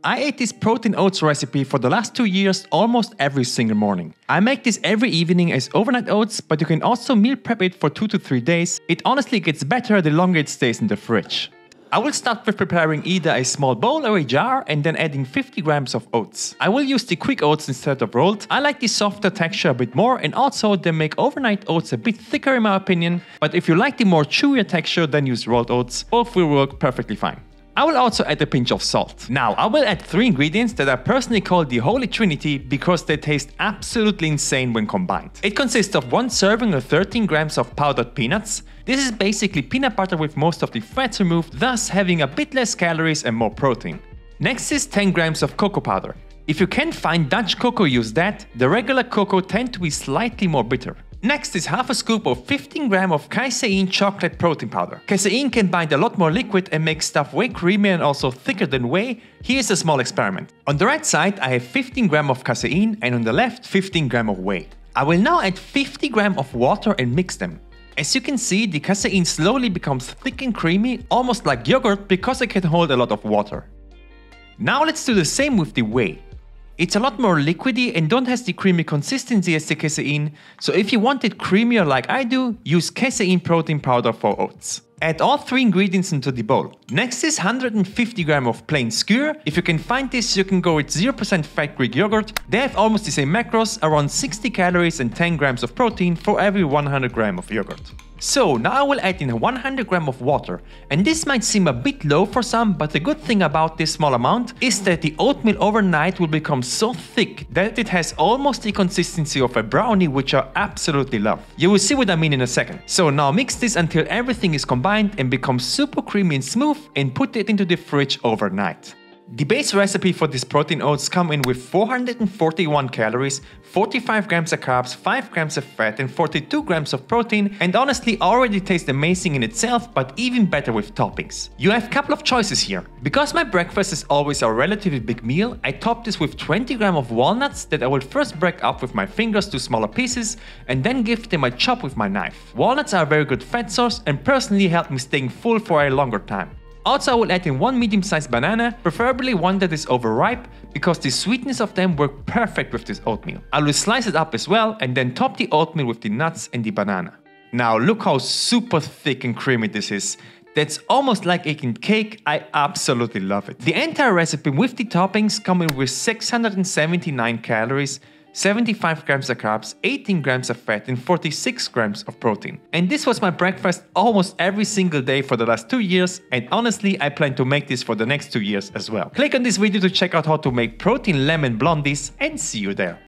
I ate this protein oats recipe for the last 2 years almost every single morning. I make this every evening as overnight oats, but you can also meal prep it for 2 to 3 days. It honestly gets better the longer it stays in the fridge. I will start with preparing either a small bowl or a jar and then adding 50 grams of oats. I will use the quick oats instead of rolled. I like the softer texture a bit more, and also they make overnight oats a bit thicker in my opinion, but if you like the more chewier texture then use rolled oats. Both will work perfectly fine. I will also add a pinch of salt. Now I will add 3 ingredients that I personally call the Holy Trinity because they taste absolutely insane when combined. It consists of 1 serving of 13 grams of powdered peanuts. This is basically peanut butter with most of the fats removed, thus having a bit less calories and more protein. Next is 10 grams of cocoa powder. If you can't find Dutch cocoa, use that. The regular cocoa tend to be slightly more bitter. Next is half a scoop of 15 grams of Casein chocolate protein powder. Casein can bind a lot more liquid and make stuff way creamier and also thicker than whey. Here's a small experiment. On the right side I have 15 grams of Casein and on the left 15 grams of whey. I will now add 50 grams of water and mix them. As you can see, the Casein slowly becomes thick and creamy, almost like yogurt because it can hold a lot of water. Now let's do the same with the whey. It's a lot more liquidy and don't has the creamy consistency as the Casein, so if you want it creamier like I do, use Casein protein powder for oats. Add all 3 ingredients into the bowl. Next is 150 grams of plain Skyr. If you can find this, you can go with 0% fat Greek yogurt. They have almost the same macros, around 60 calories and 10 grams of protein for every 100 grams of yogurt. So now I will add in 100 grams of water, and this might seem a bit low for some, but the good thing about this small amount is that the oatmeal overnight will become so thick that it has almost the consistency of a brownie, which I absolutely love. You will see what I mean in a second. So now mix this until everything is combined and becomes super creamy and smooth, and put it into the fridge overnight. The base recipe for these protein oats come in with 441 calories, 45 grams of carbs, 5 grams of fat and 42 grams of protein, and honestly already tastes amazing in itself, but even better with toppings. You have a couple of choices here. Because my breakfast is always a relatively big meal, I top this with 20 grams of walnuts that I will first break up with my fingers to smaller pieces and then give them a chop with my knife. Walnuts are a very good fat source and personally help me staying full for a longer time. Also I will add in 1 medium-sized banana, preferably one that is overripe, because the sweetness of them work perfect with this oatmeal. I will slice it up as well and then top the oatmeal with the nuts and the banana. Now look how super thick and creamy this is. That's almost like eating cake. I absolutely love it. The entire recipe with the toppings come in with 679 calories, 75 grams of carbs, 18 grams of fat and 46 grams of protein. And this was my breakfast almost every single day for the last 2 years, and honestly I plan to make this for the next 2 years as well. Click on this video to check out how to make protein lemon blondies and see you there.